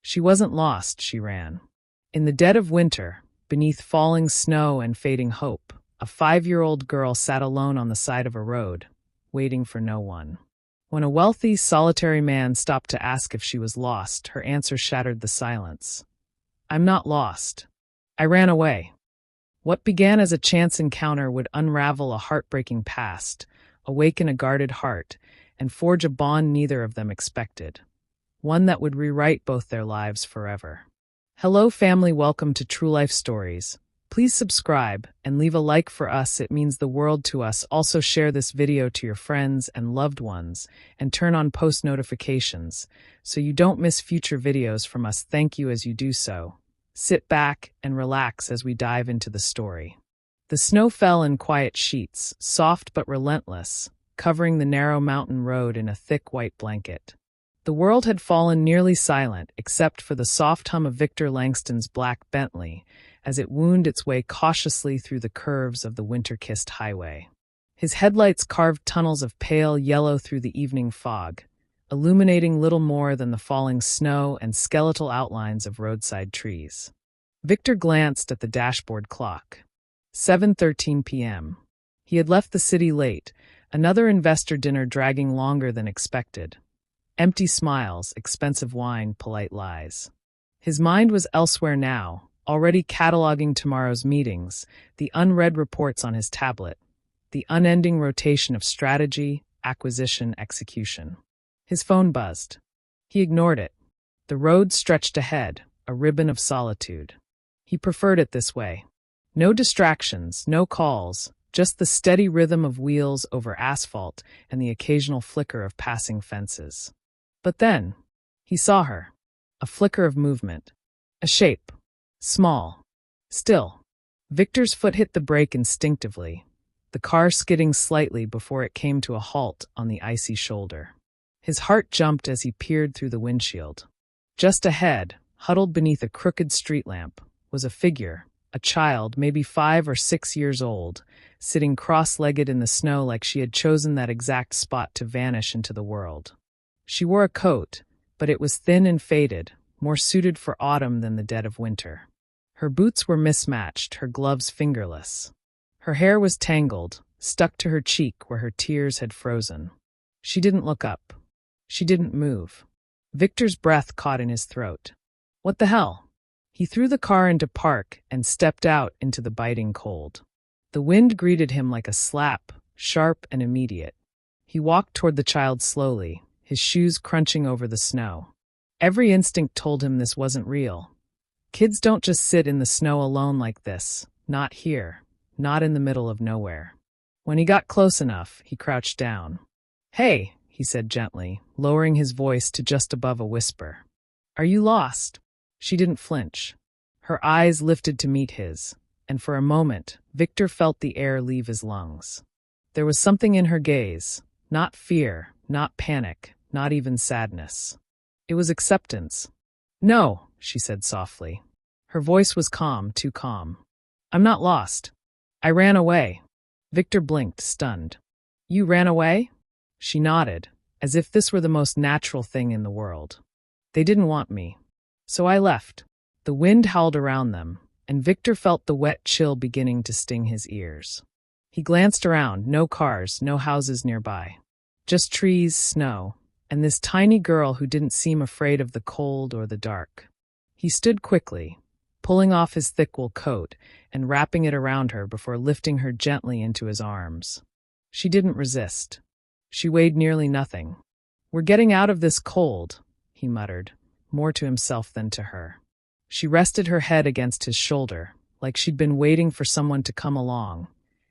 She wasn't lost, she ran. In the dead of winter, beneath falling snow and fading hope, a 5-year-old girl sat alone on the side of a road, waiting for no one. When a wealthy, solitary man stopped to ask if she was lost, her answer shattered the silence. "I'm not lost. I ran away." What began as a chance encounter would unravel a heartbreaking past, awaken a guarded heart, and forge a bond neither of them expected. One that would rewrite both their lives forever. Hello family, welcome to True Life Stories. Please subscribe and leave a like for us, it means the world to us. Also share this video to your friends and loved ones and turn on post notifications so you don't miss future videos from us. Thank you as you do so. Sit back and relax as we dive into the story. The snow fell in quiet sheets, soft but relentless, covering the narrow mountain road in a thick white blanket. The world had fallen nearly silent except for the soft hum of Victor Langston's black Bentley as it wound its way cautiously through the curves of the winter-kissed highway. His headlights carved tunnels of pale yellow through the evening fog, illuminating little more than the falling snow and skeletal outlines of roadside trees. Victor glanced at the dashboard clock. 7:13 p.m. He had left the city late, another investor dinner dragging longer than expected. Empty smiles, expensive wine, polite lies. His mind was elsewhere now, already cataloging tomorrow's meetings, the unread reports on his tablet, the unending rotation of strategy, acquisition, execution. His phone buzzed. He ignored it. The road stretched ahead, a ribbon of solitude. He preferred it this way. No distractions, no calls, just the steady rhythm of wheels over asphalt and the occasional flicker of passing fences. But then, he saw her. A flicker of movement. A shape. Small. Still. Victor's foot hit the brake instinctively, the car skidding slightly before it came to a halt on the icy shoulder. His heart jumped as he peered through the windshield. Just ahead, huddled beneath a crooked street lamp, was a figure, a child, maybe 5 or 6 years old, sitting cross-legged in the snow like she had chosen that exact spot to vanish into the world. She wore a coat, but it was thin and faded, more suited for autumn than the dead of winter. Her boots were mismatched, her gloves fingerless. Her hair was tangled, stuck to her cheek where her tears had frozen. She didn't look up. She didn't move. Victor's breath caught in his throat. What the hell? He threw the car into park and stepped out into the biting cold. The wind greeted him like a slap, sharp and immediate. He walked toward the child slowly, his shoes crunching over the snow. Every instinct told him this wasn't real. Kids don't just sit in the snow alone like this, not here, not in the middle of nowhere. When he got close enough, he crouched down. "Hey," he said gently, lowering his voice to just above a whisper. "Are you lost?" She didn't flinch. Her eyes lifted to meet his, and for a moment, Victor felt the air leave his lungs. There was something in her gaze, not fear, not panic, not even sadness. It was acceptance. "No," she said softly. Her voice was calm, too calm. "I'm not lost. I ran away." Victor blinked, stunned. "You ran away?" She nodded, as if this were the most natural thing in the world. "They didn't want me. So I left." The wind howled around them, and Victor felt the wet chill beginning to sting his ears. He glanced around, no cars, no houses nearby. Just trees, snow, and this tiny girl who didn't seem afraid of the cold or the dark. He stood quickly, pulling off his thick wool coat and wrapping it around her before lifting her gently into his arms. She didn't resist. She weighed nearly nothing. "We're getting out of this cold," he muttered, more to himself than to her. She rested her head against his shoulder, like she'd been waiting for someone to come along,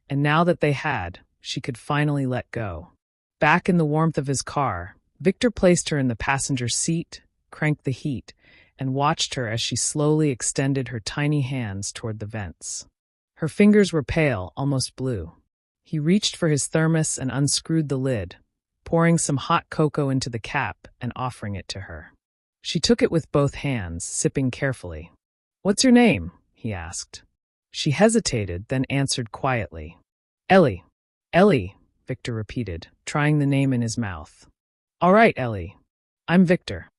and now that they had, she could finally let go. Back in the warmth of his car, Victor placed her in the passenger seat, cranked the heat, and watched her as she slowly extended her tiny hands toward the vents. Her fingers were pale, almost blue. He reached for his thermos and unscrewed the lid, pouring some hot cocoa into the cap and offering it to her. She took it with both hands, sipping carefully. "What's your name?" he asked. She hesitated, then answered quietly. "Ellie." "Ellie," Victor repeated, trying the name in his mouth. "All right, Ellie. I'm Victor."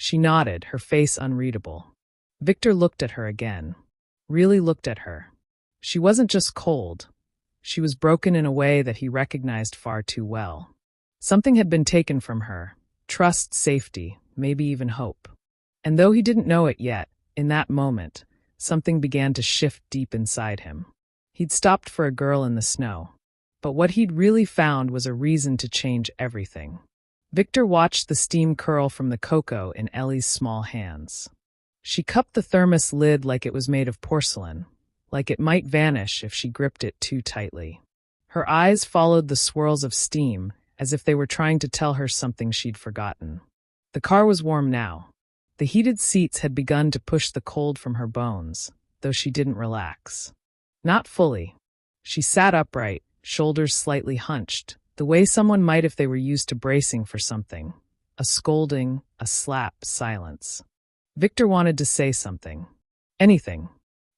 She nodded, her face unreadable. Victor looked at her again. Really looked at her. She wasn't just cold. She was broken in a way that he recognized far too well. Something had been taken from her. Trust, safety, maybe even hope. And though he didn't know it yet, in that moment, something began to shift deep inside him. He'd stopped for a girl in the snow. But what he'd really found was a reason to change everything. Victor watched the steam curl from the cocoa in Ellie's small hands. She cupped the thermos lid like it was made of porcelain, like it might vanish if she gripped it too tightly. Her eyes followed the swirls of steam, as if they were trying to tell her something she'd forgotten. The car was warm now. The heated seats had begun to push the cold from her bones, though she didn't relax. Not fully. She sat upright, shoulders slightly hunched, the way someone might if they were used to bracing for something. A scolding, a slap, silence. Victor wanted to say something. Anything.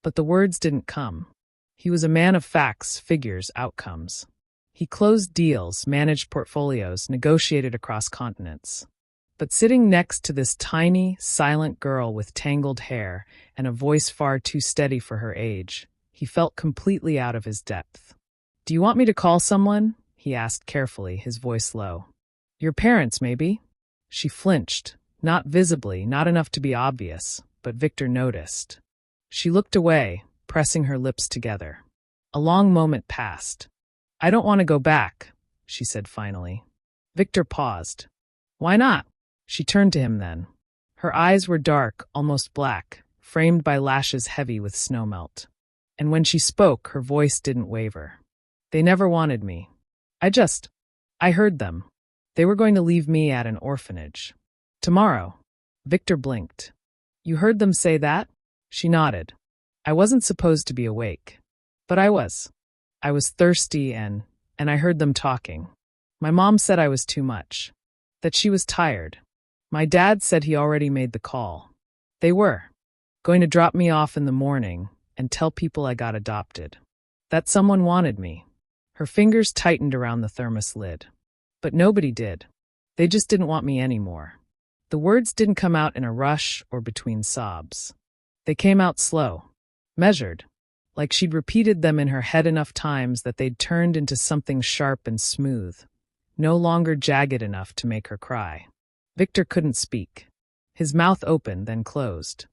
But the words didn't come. He was a man of facts, figures, outcomes. He closed deals, managed portfolios, negotiated across continents. But sitting next to this tiny, silent girl with tangled hair and a voice far too steady for her age, he felt completely out of his depth. "Do you want me to call someone?" he asked carefully, his voice low. "Your parents, maybe?" She flinched, not visibly, not enough to be obvious, but Victor noticed. She looked away, pressing her lips together. A long moment passed. "I don't want to go back," she said finally. Victor paused. "Why not?" She turned to him then. Her eyes were dark, almost black, framed by lashes heavy with snowmelt. And when she spoke, her voice didn't waver. "They never wanted me. I heard them. They were going to leave me at an orphanage. Tomorrow." Victor blinked. "You heard them say that?" She nodded. "I wasn't supposed to be awake. But I was. I was thirsty and I heard them talking. My mom said I was too much. That she was tired. My dad said he already made the call. They were going to drop me off in the morning and tell people I got adopted. That someone wanted me." Her fingers tightened around the thermos lid. "But nobody did. They just didn't want me anymore." The words didn't come out in a rush or between sobs. They came out slow, measured, like she'd repeated them in her head enough times that they'd turned into something sharp and smooth, no longer jagged enough to make her cry. Victor couldn't speak. His mouth opened, then closed.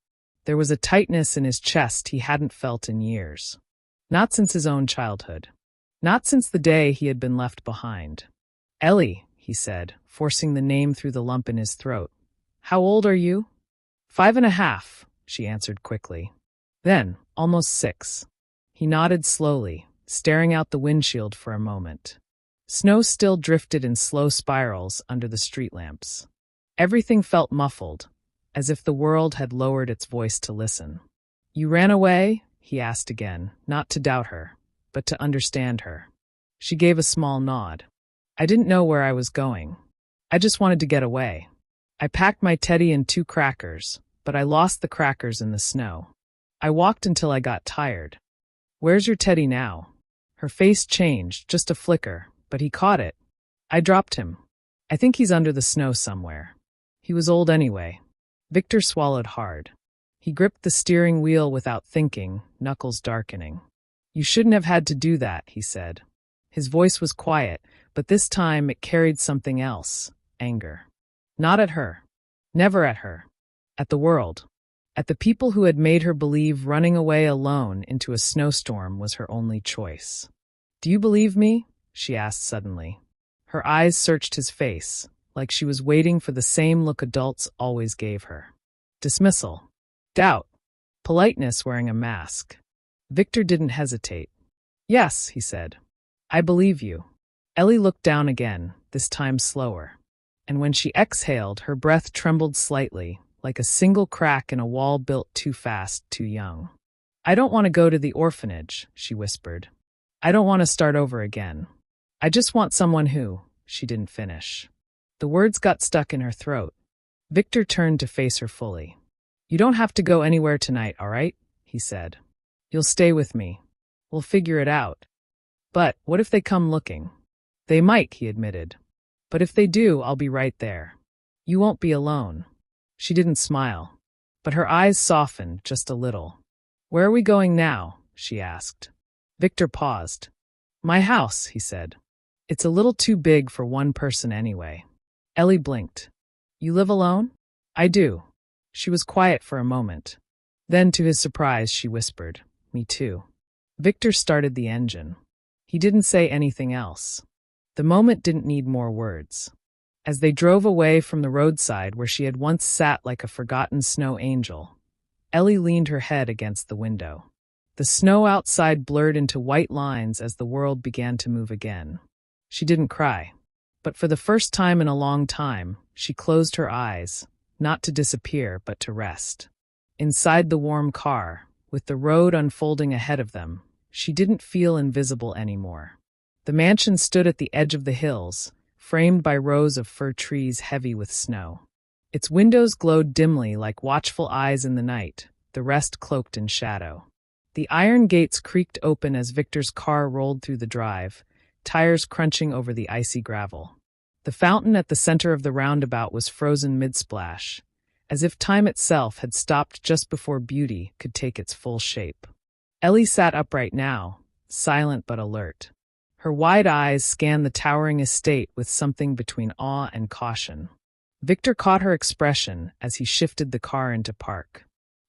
There was a tightness in his chest he hadn't felt in years. Not since his own childhood. Not since the day he had been left behind. "Ellie," he said, forcing the name through the lump in his throat. "How old are you?" 5.5, she answered quickly. Then, almost 6. He nodded slowly, staring out the windshield for a moment. Snow still drifted in slow spirals under the street lamps. Everything felt muffled, as if the world had lowered its voice to listen. "You ran away?" he asked again, not to doubt her, but to understand her. She gave a small nod. "I didn't know where I was going. I just wanted to get away. I packed my teddy and 2 crackers, but I lost the crackers in the snow. I walked until I got tired." "Where's your teddy now?" Her face changed, just a flicker, but he caught it. "I dropped him. I think he's under the snow somewhere." He was old anyway. Victor swallowed hard. He gripped the steering wheel without thinking, knuckles darkening. "You shouldn't have had to do that," he said. His voice was quiet, but this time it carried something else, anger. Not at her. Never at her. At the world. At the people who had made her believe running away alone into a snowstorm was her only choice. "Do you believe me?" she asked suddenly. Her eyes searched his face, like she was waiting for the same look adults always gave her. Dismissal. Doubt. Politeness wearing a mask. Victor didn't hesitate. "Yes," he said. "I believe you." Ellie looked down again, this time slower. And when she exhaled, her breath trembled slightly, like a single crack in a wall built too fast, too young. "I don't want to go to the orphanage," she whispered. "I don't want to start over again. I just want someone who—" She didn't finish. The words got stuck in her throat. Victor turned to face her fully. "You don't have to go anywhere tonight, all right?" he said. "You'll stay with me. We'll figure it out." "But what if they come looking?" "They might," he admitted. "But if they do, I'll be right there. You won't be alone." She didn't smile, but her eyes softened just a little. "Where are we going now?" she asked. Victor paused. "My house," he said. "It's a little too big for one person anyway." Ellie blinked. "You live alone?" "I do." She was quiet for a moment. Then, to his surprise, she whispered, "Me too." Victor started the engine. He didn't say anything else. The moment didn't need more words. As they drove away from the roadside where she had once sat like a forgotten snow angel, Ellie leaned her head against the window. The snow outside blurred into white lines as the world began to move again. She didn't cry, but for the first time in a long time, she closed her eyes, not to disappear, but to rest. Inside the warm car, with the road unfolding ahead of them, she didn't feel invisible anymore. The mansion stood at the edge of the hills, framed by rows of fir trees heavy with snow. Its windows glowed dimly like watchful eyes in the night, the rest cloaked in shadow. The iron gates creaked open as Victor's car rolled through the drive, tires crunching over the icy gravel. The fountain at the center of the roundabout was frozen mid-splash, as if time itself had stopped just before beauty could take its full shape. Ellie sat upright now, silent but alert. Her wide eyes scanned the towering estate with something between awe and caution. Victor caught her expression as he shifted the car into park.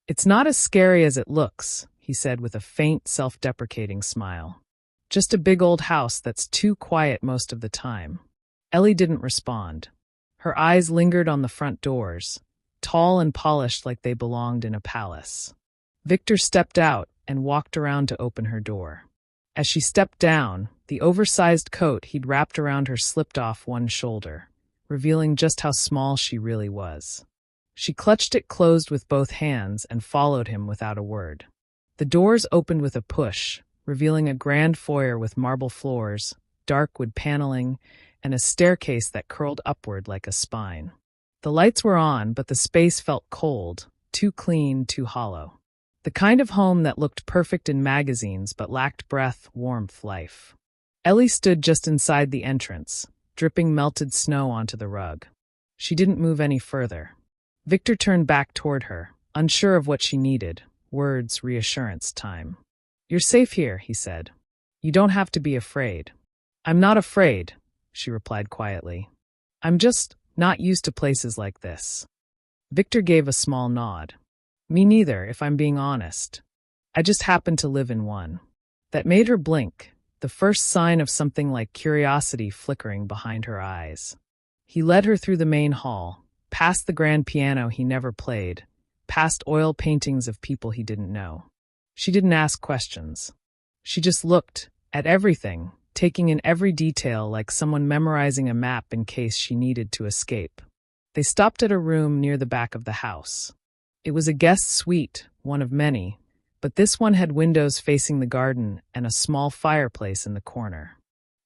"It's not as scary as it looks," he said with a faint, self-deprecating smile. "Just a big old house that's too quiet most of the time." Ellie didn't respond. Her eyes lingered on the front doors, tall and polished like they belonged in a palace. Victor stepped out and walked around to open her door. As she stepped down, the oversized coat he'd wrapped around her slipped off one shoulder, revealing just how small she really was. She clutched it closed with both hands and followed him without a word. The doors opened with a push, revealing a grand foyer with marble floors, dark wood paneling, and a staircase that curled upward like a spine. The lights were on, but the space felt cold, too clean, too hollow. The kind of home that looked perfect in magazines but lacked breath, warmth, life. Ellie stood just inside the entrance, dripping melted snow onto the rug. She didn't move any further. Victor turned back toward her, unsure of what she needed. Words, reassurance, time. "You're safe here," he said. "You don't have to be afraid." "I'm not afraid," she replied quietly. "I'm just not used to places like this." Victor gave a small nod. "Me neither, if I'm being honest. I just happen to live in one." That made her blink, the first sign of something like curiosity flickering behind her eyes. He led her through the main hall, past the grand piano he never played, past oil paintings of people he didn't know. She didn't ask questions. She just looked at everything, taking in every detail like someone memorizing a map in case she needed to escape. They stopped at a room near the back of the house. It was a guest suite, one of many, but this one had windows facing the garden and a small fireplace in the corner.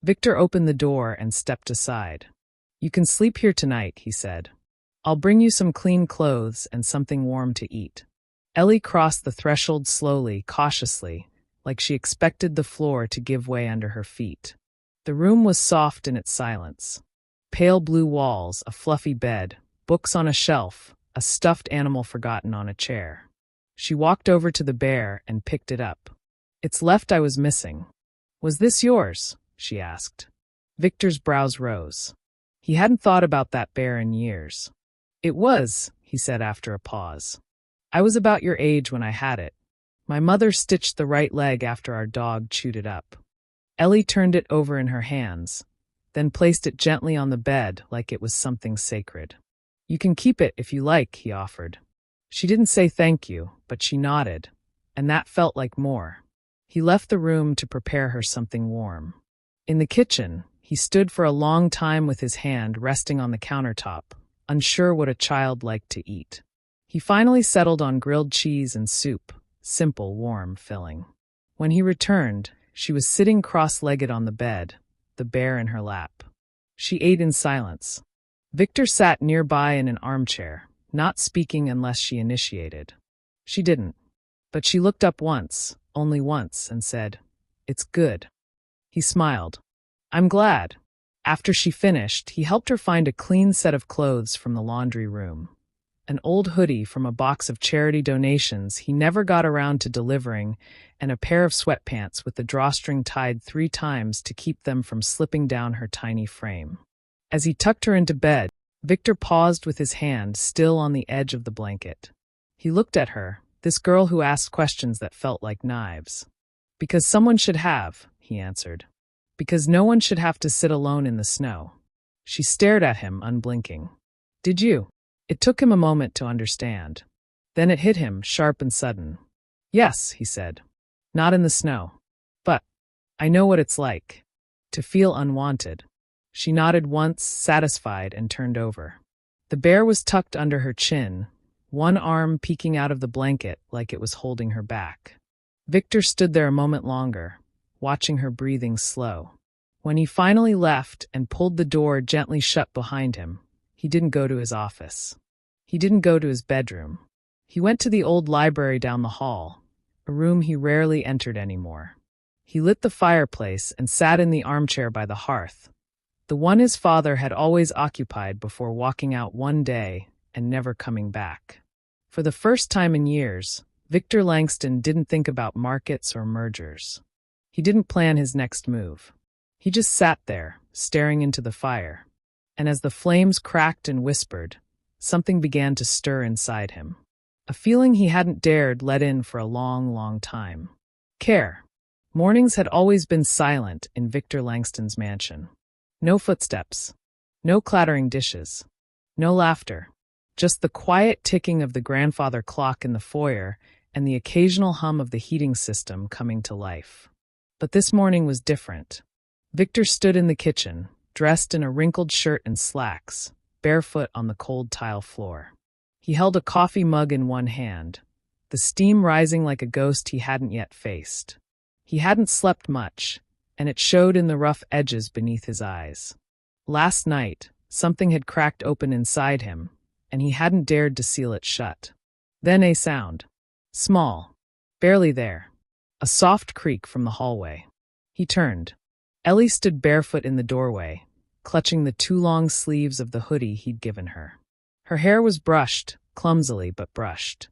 Victor opened the door and stepped aside. "You can sleep here tonight," he said. "I'll bring you some clean clothes and something warm to eat." Ellie crossed the threshold slowly, cautiously, like she expected the floor to give way under her feet. The room was soft in its silence. Pale blue walls, a fluffy bed, books on a shelf, a stuffed animal forgotten on a chair. She walked over to the bear and picked it up. "It's left I was missing." "Was this yours?" she asked. Victor's brows rose. He hadn't thought about that bear in years. "It was," he said after a pause. "I was about your age when I had it. My mother stitched the right leg after our dog chewed it up." Ellie turned it over in her hands, then placed it gently on the bed like it was something sacred. "You can keep it if you like," he offered. She didn't say thank you, but she nodded, and that felt like more. He left the room to prepare her something warm. In the kitchen, he stood for a long time with his hand resting on the countertop, unsure what a child liked to eat. He finally settled on grilled cheese and soup, simple, warm, filling. When he returned, she was sitting cross-legged on the bed, the bear in her lap. She ate in silence. Victor sat nearby in an armchair, not speaking unless she initiated. She didn't. But she looked up once, only once, and said, "It's good." He smiled. "I'm glad." After she finished, he helped her find a clean set of clothes from the laundry room. an old hoodie from a box of charity donations he never got around to delivering, and a pair of sweatpants with the drawstring tied 3 times to keep them from slipping down her tiny frame. As he tucked her into bed, Victor paused with his hand still on the edge of the blanket. He looked at her, this girl who asked questions that felt like knives. "Because someone should have," he answered. "Because no one should have to sit alone in the snow." She stared at him, unblinking. "Did you?" It took him a moment to understand. Then it hit him, sharp and sudden. "Yes," he said. "Not in the snow. But I know what it's like. To feel unwanted." She nodded once, satisfied, and turned over. The bear was tucked under her chin, one arm peeking out of the blanket like it was holding her back. Victor stood there a moment longer, watching her breathing slow. When he finally left and pulled the door gently shut behind him, he didn't go to his office. He didn't go to his bedroom. He went to the old library down the hall, a room he rarely entered anymore. He lit the fireplace and sat in the armchair by the hearth, the one his father had always occupied before walking out one day and never coming back. For the first time in years, Victor Langston didn't think about markets or mergers. He didn't plan his next move. He just sat there, staring into the fire. And as the flames cracked and whispered, something began to stir inside him. A feeling he hadn't dared let in for a long, long time. Care. Mornings had always been silent in Victor Langston's mansion. No footsteps. No clattering dishes. No laughter. Just the quiet ticking of the grandfather clock in the foyer and the occasional hum of the heating system coming to life. But this morning was different. Victor stood in the kitchen, dressed in a wrinkled shirt and slacks, barefoot on the cold tile floor. He held a coffee mug in one hand, the steam rising like a ghost he hadn't yet faced. He hadn't slept much, and it showed in the rough edges beneath his eyes. Last night, something had cracked open inside him, and he hadn't dared to seal it shut. Then a sound. Small. Barely there. A soft creak from the hallway. He turned. Ellie stood barefoot in the doorway, clutching the 2 long sleeves of the hoodie he'd given her. Her hair was brushed, clumsily but brushed.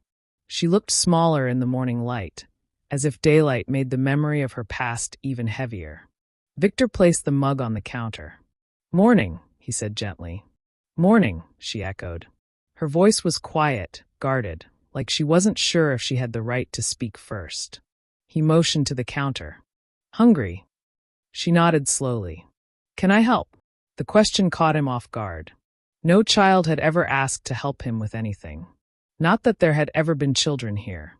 She looked smaller in the morning light, as if daylight made the memory of her past even heavier. Victor placed the mug on the counter. "Morning," he said gently. "Morning," she echoed. Her voice was quiet, guarded, like she wasn't sure if she had the right to speak first. He motioned to the counter. "Hungry?" She nodded slowly. "Can I help?" The question caught him off guard. No child had ever asked to help him with anything. Not that there had ever been children here.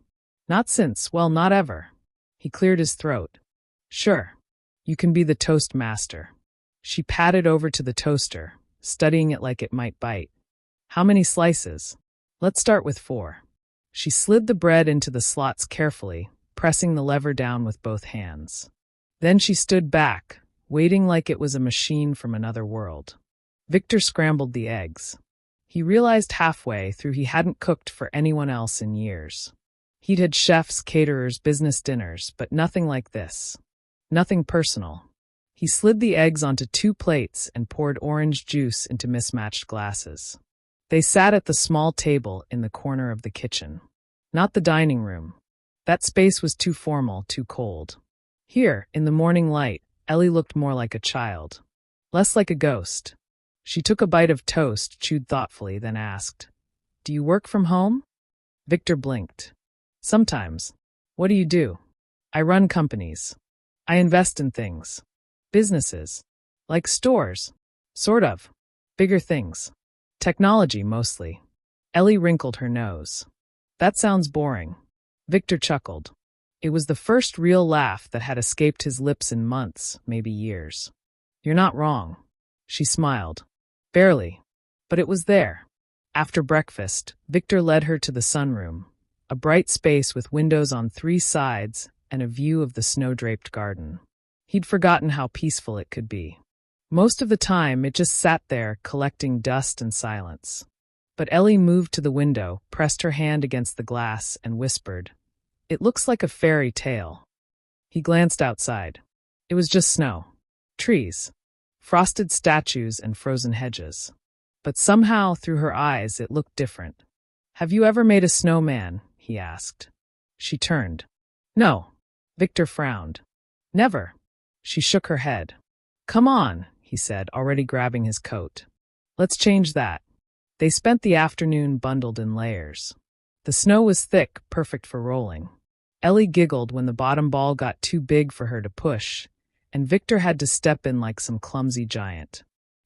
Not since, well, not ever. He cleared his throat. "Sure. You can be the toast master." She patted over to the toaster, studying it like it might bite. "How many slices?" "Let's start with 4. She slid the bread into the slots carefully, pressing the lever down with both hands. Then she stood back, waiting like it was a machine from another world. Victor scrambled the eggs. He realized halfway through he hadn't cooked for anyone else in years. He'd had chefs, caterers, business dinners, but nothing like this. Nothing personal. He slid the eggs onto 2 plates and poured orange juice into mismatched glasses. They sat at the small table in the corner of the kitchen. Not the dining room. That space was too formal, too cold. Here, in the morning light, Ellie looked more like a child. Less like a ghost. She took a bite of toast, chewed thoughtfully, then asked, "Do you work from home?" Victor blinked. "Sometimes." "What do you do?" "I run companies. I invest in things. Businesses. Like stores. Sort of. Bigger things. Technology, mostly." Ellie wrinkled her nose. "That sounds boring." Victor chuckled. It was the first real laugh that had escaped his lips in months, maybe years. "You're not wrong." She smiled. Barely. But it was there. After breakfast, Victor led her to the sunroom, a bright space with windows on 3 sides and a view of the snow-draped garden. He'd forgotten how peaceful it could be. Most of the time, it just sat there, collecting dust and silence. But Ellie moved to the window, pressed her hand against the glass, and whispered, "It looks like a fairy tale." He glanced outside. It was just snow. Trees. Frosted statues and frozen hedges. But somehow, through her eyes, it looked different. Have you ever made a snowman? He asked. She turned. No. Victor frowned. Never. She shook her head. Come on, he said, already grabbing his coat. Let's change that. They spent the afternoon bundled in layers. The snow was thick, perfect for rolling. Ellie giggled when the bottom ball got too big for her to push, and Victor had to step in like some clumsy giant.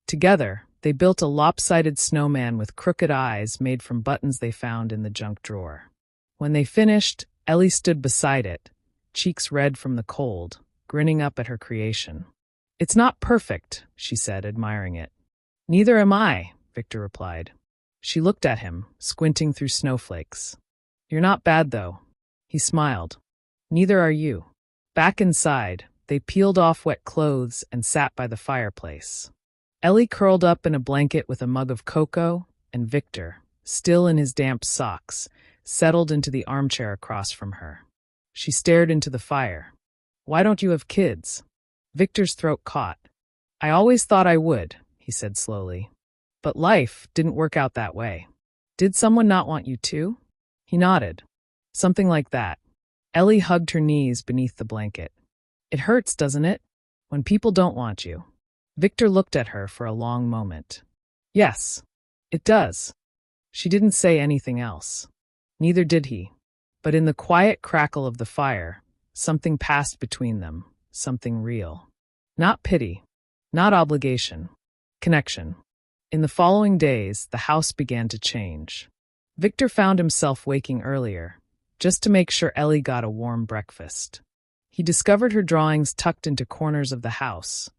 Together, they built a lopsided snowman with crooked eyes made from buttons they found in the junk drawer. When they finished, Ellie stood beside it, cheeks red from the cold, grinning up at her creation. It's not perfect, she said, admiring it. Neither am I, Victor replied. She looked at him, squinting through snowflakes. You're not bad, though. He smiled. Neither are you. Back inside, they peeled off wet clothes and sat by the fireplace. Ellie curled up in a blanket with a mug of cocoa, and Victor, still in his damp socks, settled into the armchair across from her. She stared into the fire. Why don't you have kids? Victor's throat caught. I always thought I would, he said slowly. But life didn't work out that way. Did someone not want you too? He nodded. Something like that. Ellie hugged her knees beneath the blanket. It hurts, doesn't it? When people don't want you. Victor looked at her for a long moment. Yes, it does. She didn't say anything else. Neither did he. But in the quiet crackle of the fire, something passed between them, something real. Not pity, not obligation, connection. In the following days, the house began to change. Victor found himself waking earlier, just to make sure Ellie got a warm breakfast. He discovered her drawings tucked into corners of the house,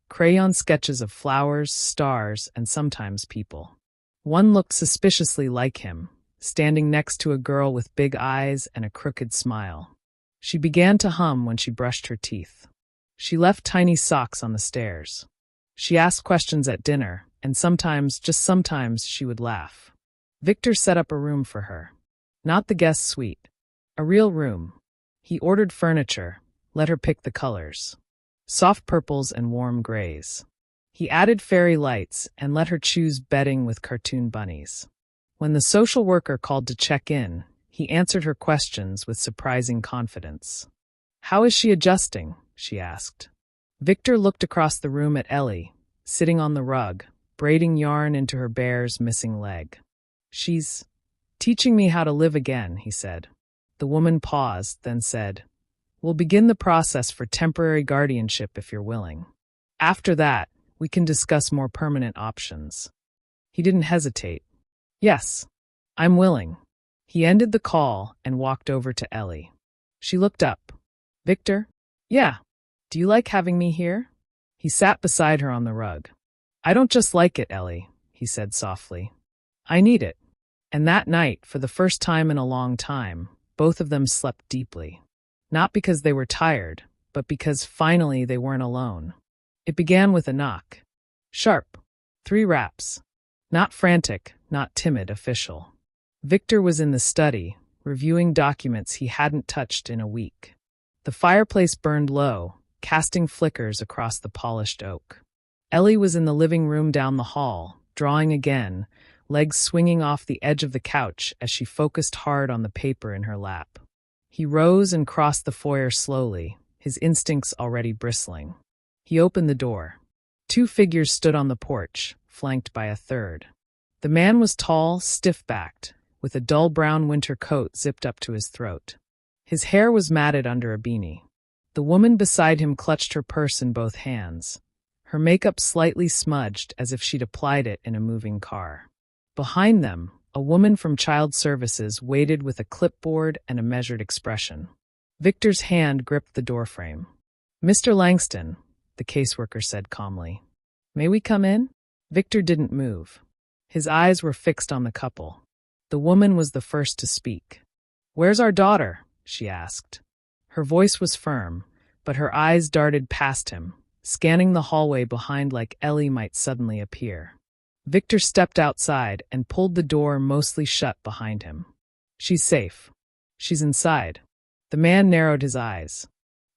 crayon sketches of flowers, stars, and sometimes people. One looked suspiciously like him, standing next to a girl with big eyes and a crooked smile. She began to hum when she brushed her teeth. She left tiny socks on the stairs. She asked questions at dinner, and sometimes, just sometimes, she would laugh. Victor set up a room for her. Not the guest suite. A real room. He ordered furniture, let her pick the colors. Soft purples and warm grays. He added fairy lights and let her choose bedding with cartoon bunnies. When the social worker called to check in, he answered her questions with surprising confidence. How is she adjusting? She asked. Victor looked across the room at Ellie, sitting on the rug, braiding yarn into her bear's missing leg. She's teaching me how to live again, he said. The woman paused, then said, We'll begin the process for temporary guardianship if you're willing. After that, we can discuss more permanent options. He didn't hesitate. Yes, I'm willing. He ended the call and walked over to Ellie. She looked up. Victor? Yeah. Do you like having me here? He sat beside her on the rug. I don't just like it, Ellie, he said softly. I need it. And that night, for the first time in a long time, both of them slept deeply. Not because they were tired, but because finally they weren't alone. It began with a knock. Sharp. 3 raps. Not frantic, not timid, official. Victor was in the study, reviewing documents he hadn't touched in a week. The fireplace burned low, casting flickers across the polished oak. Ellie was in the living room down the hall, drawing again, legs swinging off the edge of the couch as she focused hard on the paper in her lap. He rose and crossed the foyer slowly, his instincts already bristling. He opened the door. 2 figures stood on the porch, flanked by a third. The man was tall, stiff-backed, with a dull brown winter coat zipped up to his throat. His hair was matted under a beanie. The woman beside him clutched her purse in both hands, her makeup slightly smudged as if she'd applied it in a moving car. Behind them, a woman from Child Services waited with a clipboard and a measured expression. Victor's hand gripped the doorframe. Mr. Langston, the caseworker said calmly. May we come in? Victor didn't move. His eyes were fixed on the couple. The woman was the first to speak. Where's our daughter? She asked. Her voice was firm, but her eyes darted past him, scanning the hallway behind like Ellie might suddenly appear. Victor stepped outside and pulled the door mostly shut behind him. She's safe. She's inside. The man narrowed his eyes.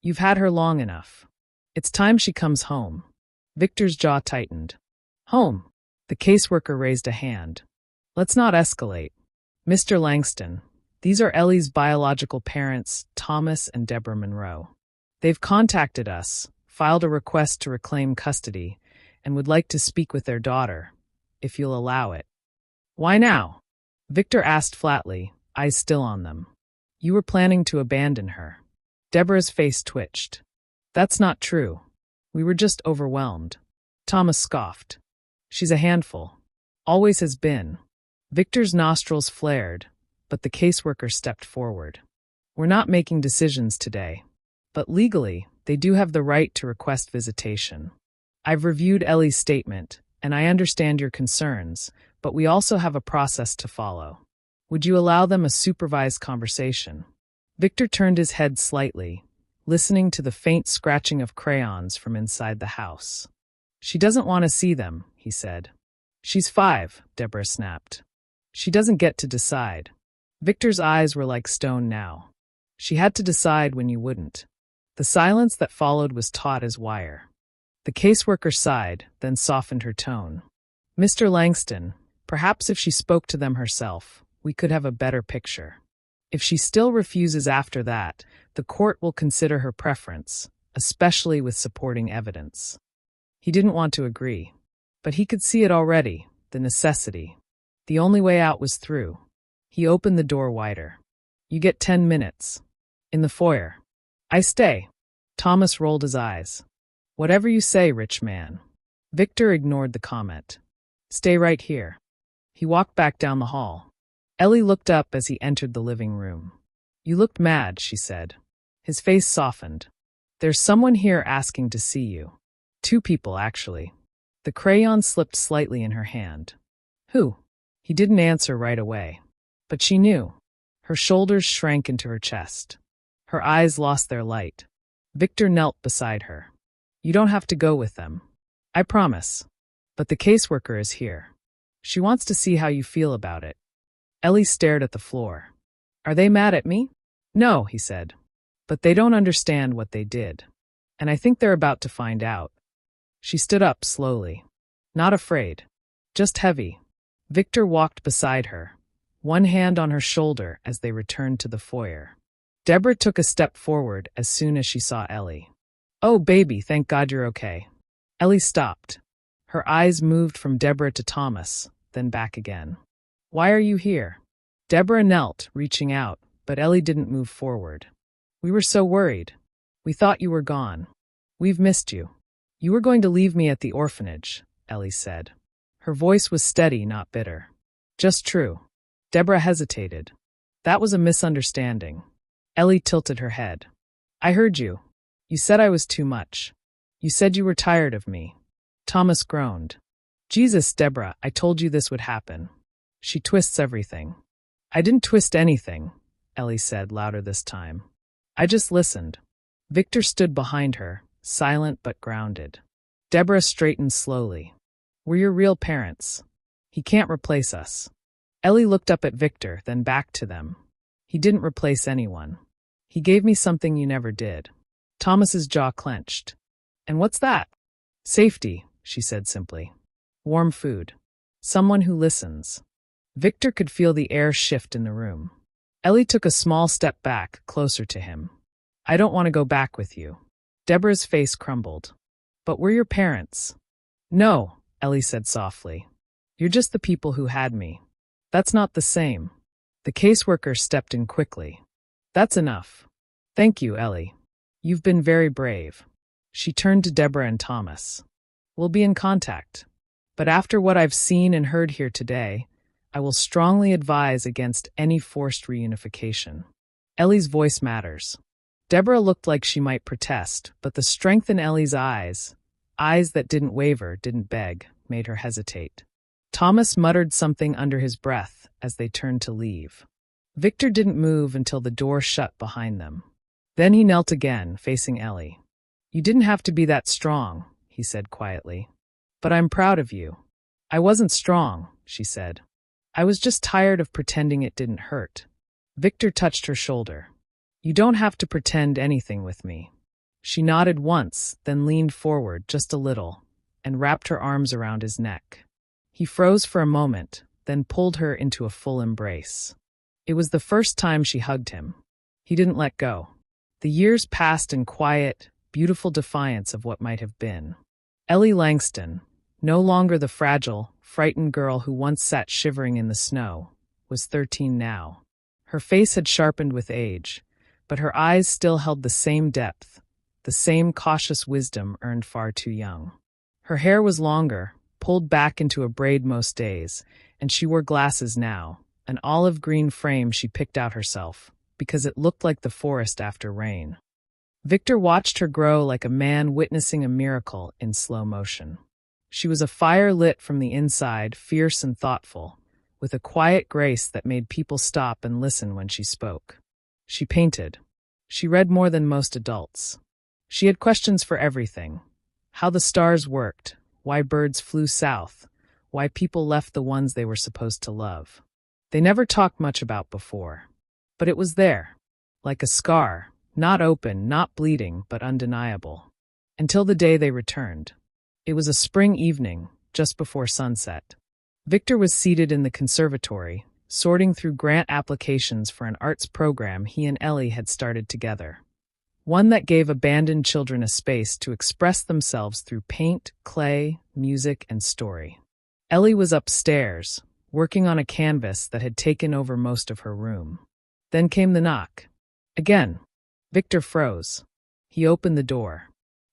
You've had her long enough. It's time she comes home. Victor's jaw tightened. Home. The caseworker raised a hand. Let's not escalate. Mr. Langston, these are Ellie's biological parents, Thomas and Deborah Monroe. They've contacted us, filed a request to reclaim custody, and would like to speak with their daughter, if you'll allow it. Why now? Victor asked flatly, eyes still on them. You were planning to abandon her. Deborah's face twitched. That's not true. We were just overwhelmed. Thomas scoffed. She's a handful. Always has been. Victor's nostrils flared, but the caseworker stepped forward. We're not making decisions today, but legally, they do have the right to request visitation. I've reviewed Ellie's statement, and I understand your concerns, but we also have a process to follow. Would you allow them a supervised conversation? Victor turned his head slightly, listening to the faint scratching of crayons from inside the house. She doesn't want to see them, he said. She's 5, Deborah snapped. She doesn't get to decide. Victor's eyes were like stone now. She had to decide when you wouldn't. The silence that followed was taut as wire. The caseworker sighed, then softened her tone. Mr. Langston, perhaps if she spoke to them herself, we could have a better picture. If she still refuses after that, the court will consider her preference, especially with supporting evidence. He didn't want to agree, but he could see it already, the necessity. The only way out was through. He opened the door wider. You get 10 minutes. In the foyer. I stay. Thomas rolled his eyes. Whatever you say, rich man. Victor ignored the comment. Stay right here. He walked back down the hall. Ellie looked up as he entered the living room. You looked mad, she said. His face softened. There's someone here asking to see you. 2 people, actually. The crayon slipped slightly in her hand. Who? He didn't answer right away. But she knew. Her shoulders shrank into her chest. Her eyes lost their light. Victor knelt beside her. You don't have to go with them. I promise. But the caseworker is here. She wants to see how you feel about it. Ellie stared at the floor. Are they mad at me? No, he said. But they don't understand what they did. And I think they're about to find out. She stood up slowly. Not afraid. Just heavy. Victor walked beside her, one hand on her shoulder as they returned to the foyer. Deborah took a step forward as soon as she saw Ellie. Oh, baby, thank God you're okay. Ellie stopped. Her eyes moved from Deborah to Thomas, then back again. Why are you here? Deborah knelt, reaching out, but Ellie didn't move forward. We were so worried. We thought you were gone. We've missed you. You were going to leave me at the orphanage, Ellie said. Her voice was steady, not bitter. Just true. Deborah hesitated. That was a misunderstanding. Ellie tilted her head. I heard you. You said I was too much. You said you were tired of me. Thomas groaned. Jesus, Deborah, I told you this would happen. She twists everything. I didn't twist anything, Ellie said louder this time. I just listened. Victor stood behind her, silent but grounded. Deborah straightened slowly. We're your real parents. He can't replace us. Ellie looked up at Victor, then back to them. He didn't replace anyone. He gave me something you never did. Thomas's jaw clenched. And what's that? Safety, she said simply. Warm food. Someone who listens. Victor could feel the air shift in the room. Ellie took a small step back, closer to him. I don't want to go back with you. Deborah's face crumbled. But we're your parents. No, Ellie said softly. You're just the people who had me. That's not the same. The caseworker stepped in quickly. That's enough. Thank you, Ellie. You've been very brave. She turned to Deborah and Thomas. We'll be in contact. But after what I've seen and heard here today, I will strongly advise against any forced reunification. Ellie's voice matters. Deborah looked like she might protest, but the strength in Ellie's eyes that didn't waver, didn't beg, made her hesitate. Thomas muttered something under his breath as they turned to leave. Victor didn't move until the door shut behind them. Then he knelt again, facing Ellie. You didn't have to be that strong, he said quietly. But I'm proud of you. I wasn't strong, she said. I was just tired of pretending it didn't hurt. Victor touched her shoulder. You don't have to pretend anything with me. She nodded once, then leaned forward just a little, and wrapped her arms around his neck. He froze for a moment, then pulled her into a full embrace. It was the first time she hugged him. He didn't let go. The years passed in quiet, beautiful defiance of what might have been. Ellie Langston, no longer the fragile, frightened girl who once sat shivering in the snow, was 13 now. Her face had sharpened with age, but her eyes still held the same depth, the same cautious wisdom earned far too young. Her hair was longer, pulled back into a braid most days, and she wore glasses now, an olive green frame she picked out herself, because it looked like the forest after rain. Victor watched her grow like a man witnessing a miracle in slow motion. She was a fire lit from the inside, fierce and thoughtful, with a quiet grace that made people stop and listen when she spoke. She painted. She read more than most adults. She had questions for everything: how the stars worked, why birds flew south, why people left the ones they were supposed to love. They never talked much about before. But it was there, like a scar, not open, not bleeding, but undeniable. Until the day they returned. It was a spring evening, just before sunset. Victor was seated in the conservatory, sorting through grant applications for an arts program he and Ellie had started together. One that gave abandoned children a space to express themselves through paint, clay, music, and story. Ellie was upstairs, working on a canvas that had taken over most of her room. Then came the knock. Again. Victor froze. He opened the door.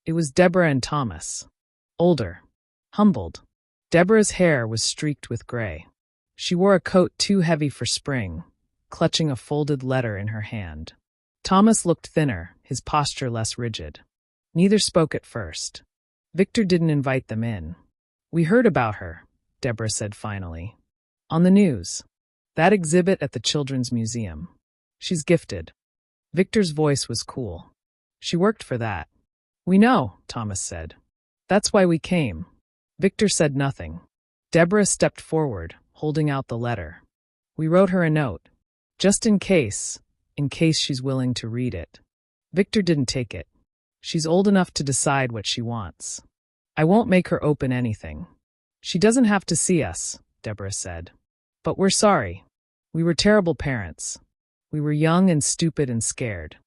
It was Deborah and Thomas. Older. Humbled. Deborah's hair was streaked with gray. She wore a coat too heavy for spring, clutching a folded letter in her hand. Thomas looked thinner, his posture less rigid. Neither spoke at first. Victor didn't invite them in. "We heard about her," Deborah said finally. "On the news. That exhibit at the Children's Museum. She's gifted." Victor's voice was cool. "She worked for that." "We know," Thomas said. "That's why we came." Victor said nothing. Deborah stepped forward, holding out the letter. "We wrote her a note. Just in case she's willing to read it." Victor didn't take it. "She's old enough to decide what she wants. I won't make her open anything." "She doesn't have to see us," Deborah said. "But we're sorry. We were terrible parents. We were young and stupid and scared.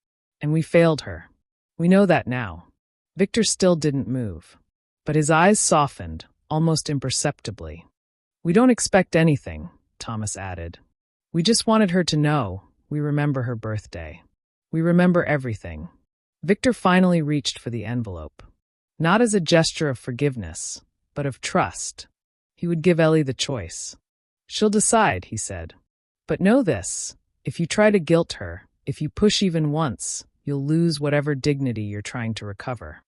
And we failed her. We know that now." Victor still didn't move. But his eyes softened, almost imperceptibly. "We don't expect anything," Thomas added. "We just wanted her to know we remember her birthday. We remember everything." Victor finally reached for the envelope. Not as a gesture of forgiveness, but of trust. He would give Ellie the choice. "She'll decide," he said. "But know this. If you try to guilt her, if you push even once, you'll lose whatever dignity you're trying to recover."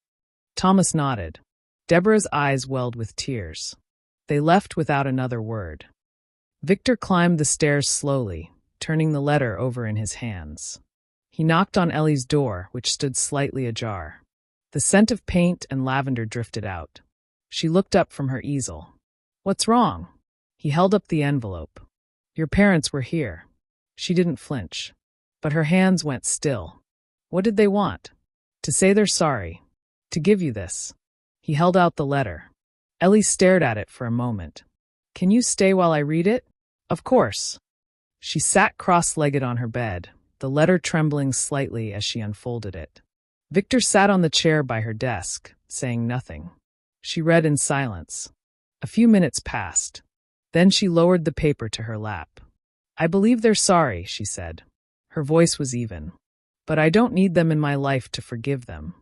Thomas nodded. Deborah's eyes welled with tears. They left without another word. Victor climbed the stairs slowly, turning the letter over in his hands. He knocked on Ellie's door, which stood slightly ajar. The scent of paint and lavender drifted out. She looked up from her easel. "What's wrong?" He held up the envelope. "Your parents were here." She didn't flinch, but her hands went still. "What did they want?" "To say they're sorry. To give you this." He held out the letter. Ellie stared at it for a moment. "Can you stay while I read it?" "Of course." She sat cross-legged on her bed, the letter trembling slightly as she unfolded it. Victor sat on the chair by her desk, saying nothing. She read in silence. A few minutes passed. Then she lowered the paper to her lap. "I believe they're sorry," she said. Her voice was even. "But I don't need them in my life to forgive them."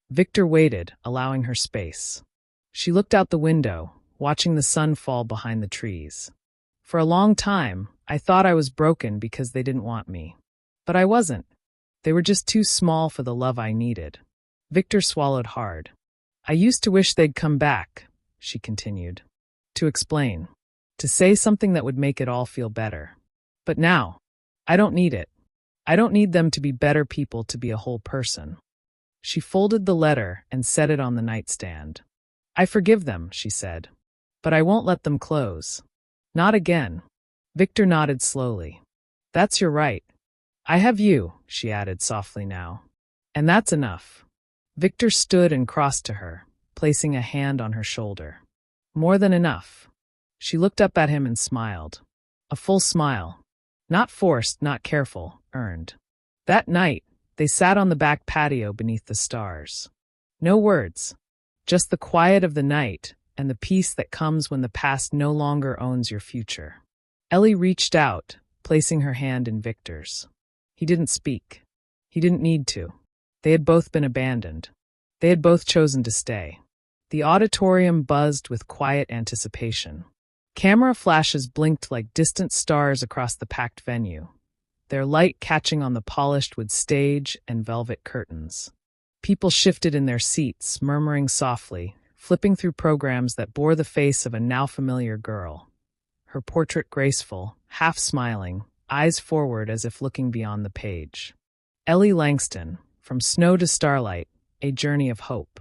Victor waited, allowing her space. She looked out the window, watching the sun fall behind the trees. "For a long time, I thought I was broken because they didn't want me. But I wasn't. They were just too small for the love I needed." Victor swallowed hard. "I used to wish they'd come back," she continued. "To explain. To say something that would make it all feel better. But now, I don't need it. I don't need them to be better people to be a whole person." She folded the letter and set it on the nightstand. "I forgive them," she said. "But I won't let them close. Not again." Victor nodded slowly. "That's your right. I have you," she added softly now. "And that's enough." Victor stood and crossed to her, placing a hand on her shoulder. "More than enough." She looked up at him and smiled. A full smile. Not forced, not careful, earned. That night, they sat on the back patio beneath the stars. No words. Just the quiet of the night and the peace that comes when the past no longer owns your future. Ellie reached out, placing her hand in Victor's. He didn't speak. He didn't need to. They had both been abandoned. They had both chosen to stay. The auditorium buzzed with quiet anticipation. Camera flashes blinked like distant stars across the packed venue, their light catching on the polished wood stage and velvet curtains. People shifted in their seats, murmuring softly, flipping through programs that bore the face of a now-familiar girl. Her portrait graceful, half-smiling, eyes forward as if looking beyond the page. Ellie Langston, From Snow to Starlight, A Journey of Hope.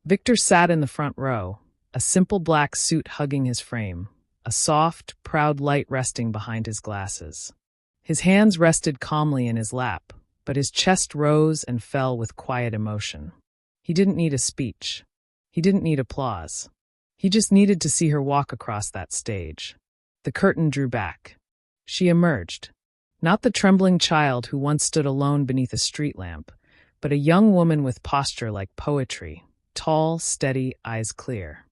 Victor sat in the front row, a simple black suit hugging his frame, a soft, proud light resting behind his glasses. His hands rested calmly in his lap, but his chest rose and fell with quiet emotion. He didn't need a speech. He didn't need applause. He just needed to see her walk across that stage. The curtain drew back. She emerged. Not the trembling child who once stood alone beneath a street lamp, but a young woman with posture like poetry, tall, steady, eyes clear.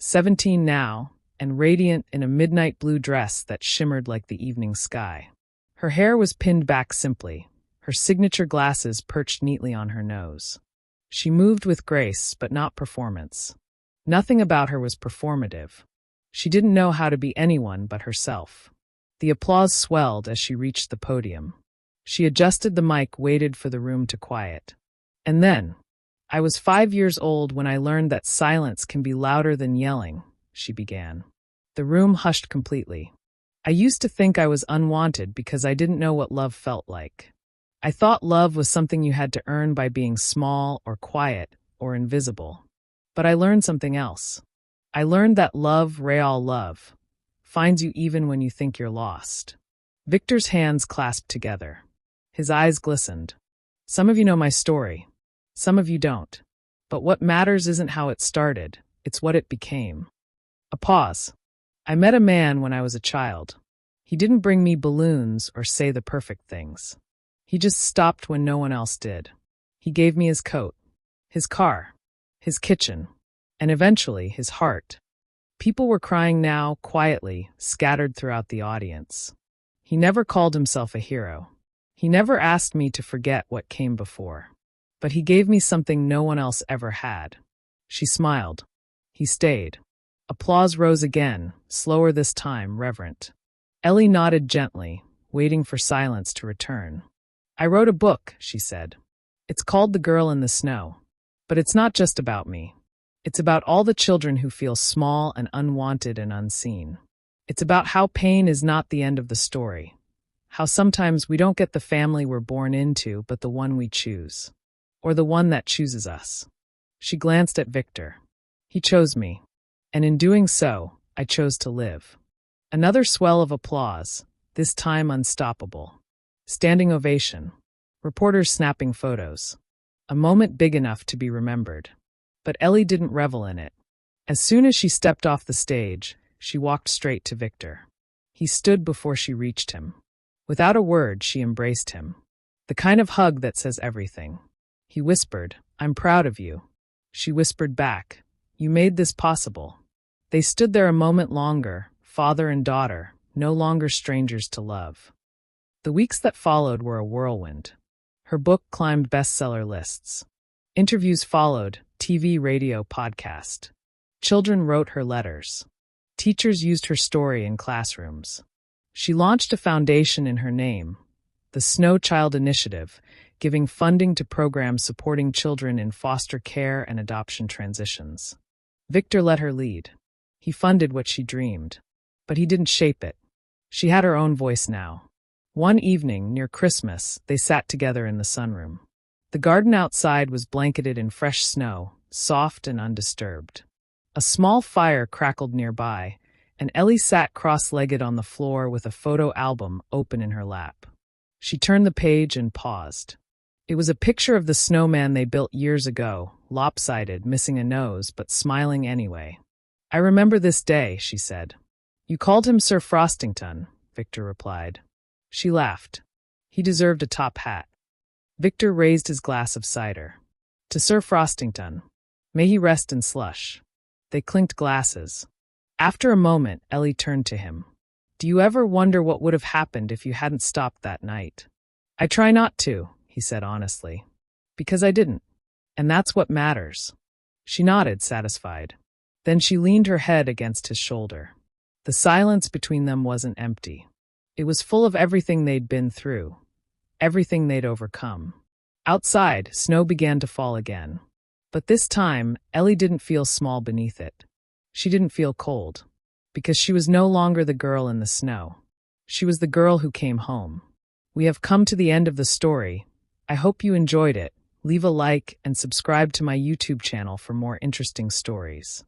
17 now, and radiant in a midnight blue dress that shimmered like the evening sky. Her hair was pinned back simply, her signature glasses perched neatly on her nose. She moved with grace, but not performance. Nothing about her was performative. She didn't know how to be anyone but herself. The applause swelled as she reached the podium. She adjusted the mic, waited for the room to quiet. And then, I was 5 years old when I learned that silence can be louder than yelling, she began. The room hushed completely. I used to think I was unwanted because I didn't know what love felt like. I thought love was something you had to earn by being small or quiet or invisible. But I learned something else. I learned that love, real love, finds you even when you think you're lost. Victor's hands clasped together. His eyes glistened. Some of you know my story. Some of you don't. But what matters isn't how it started, it's what it became. A pause. I met a man when I was a child. He didn't bring me balloons or say the perfect things. He just stopped when no one else did. He gave me his coat, his car, his kitchen, and eventually his heart. People were crying now, quietly, scattered throughout the audience. He never called himself a hero. He never asked me to forget what came before. But he gave me something no one else ever had. She smiled. He stayed. Applause rose again, slower this time, reverent. Ellie nodded gently, waiting for silence to return. I wrote a book, she said. It's called The Girl in the Snow. But it's not just about me. It's about all the children who feel small and unwanted and unseen. It's about how pain is not the end of the story. How sometimes we don't get the family we're born into, but the one we choose. Or the one that chooses us. She glanced at Victor. He chose me. And in doing so, I chose to live. Another swell of applause, this time unstoppable. Standing ovation. Reporters snapping photos. A moment big enough to be remembered. But Ellie didn't revel in it. As soon as she stepped off the stage, she walked straight to Victor. He stood before she reached him. Without a word, she embraced him. The kind of hug that says everything. He whispered, "I'm proud of you." She whispered back, "You made this possible." They stood there a moment longer, father and daughter, no longer strangers to love. The weeks that followed were a whirlwind. Her book climbed bestseller lists. Interviews followed, TV, radio, podcast. Children wrote her letters. Teachers used her story in classrooms. She launched a foundation in her name, the Snow Child Initiative, giving funding to programs supporting children in foster care and adoption transitions. Victor let her lead. He funded what she dreamed. But he didn't shape it. She had her own voice now. One evening, near Christmas, they sat together in the sunroom. The garden outside was blanketed in fresh snow, soft and undisturbed. A small fire crackled nearby, and Ellie sat cross-legged on the floor with a photo album open in her lap. She turned the page and paused. It was a picture of the snowman they built years ago, lopsided, missing a nose, but smiling anyway. "I remember this day," she said. "You called him Sir Frostington, Victor replied. She laughed. He deserved a top hat. Victor raised his glass of cider. To Sir Frostington. May he rest in slush. They clinked glasses. After a moment, Ellie turned to him. Do you ever wonder what would have happened if you hadn't stopped that night? I try not to, he said honestly. Because I didn't. And that's what matters. She nodded, satisfied. Then she leaned her head against his shoulder. The silence between them wasn't empty. It was full of everything they'd been through, everything they'd overcome. Outside, snow began to fall again. But this time, Ellie didn't feel small beneath it. She didn't feel cold, because she was no longer the girl in the snow. She was the girl who came home. We have come to the end of the story. I hope you enjoyed it. Leave a like and subscribe to my YouTube channel for more interesting stories.